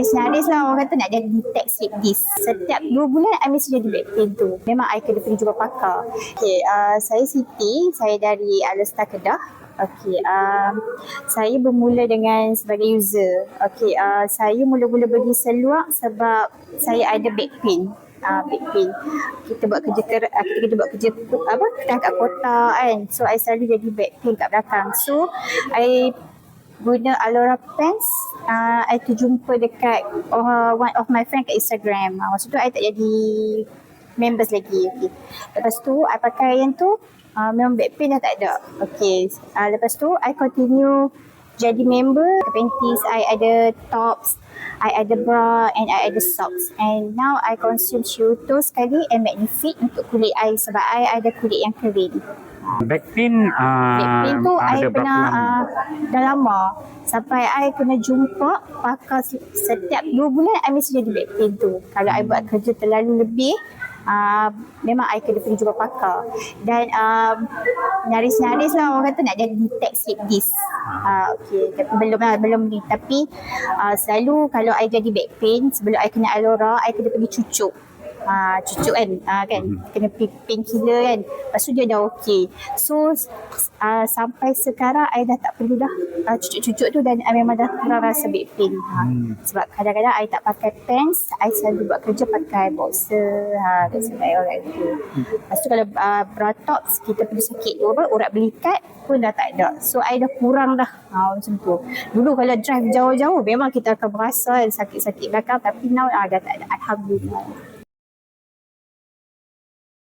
Nyaris lah orang kata nak jadi detect slip disc. Setiap 2 bulan I mesti jadi back pain tu. Memang I kena pergi jumpa pakar. Saya Siti, saya dari Alstar Kedah. Saya bermula dengan sebagai user. Saya mula-mula beli seluar sebab saya ada back pain. Back pain. Kita buat kerja kat kota kan. So I selalu jadi back pain kat belakang. So I guna Alora Pants. I terjumpa dekat one of my friend kat Instagram. Masa tu I tak jadi members lagi. Lepas tu I pakai yang tu, memang back pain dah tak ada. Lepas tu I continue jadi member. Panties I ada, tops I ada, bra and I ada socks. And now I consume Shioto sekali and Magnifit untuk kulit I sebab I ada kulit yang kering. Back pain tu I pernah dah lama. Sampai I kena jumpa pakar setiap 2 bulan I mesti jadi back pain tu. Kalau I buat kerja terlalu lebih, memang I kena pergi jumpa pakar. Dan nyaris-nyaris lah orang kata nak jadi detect slip disc. Belum ni. Tapi selalu kalau I jadi back pain, sebelum I kena Alora, I kena pergi cucuk. Cucuk kan, kena painkiller kan. Lepas tu dia dah okey. So sampai sekarang I dah tak perlu dah cucuk-cucuk tu, dan I memang dah kurang rasa back pain. Sebab kadang-kadang I tak pakai pants, I selalu buat kerja pakai boxer dan sebagainya gitu. Lepas tu kalau bra tops, kita pergi sakit tu urat belikat pun dah tak ada. So I dah kurang dah macam tu. Dulu kalau drive jauh-jauh memang kita akan berasa sakit-sakit belakang, tapi now dah tak ada. Alhamdulillah.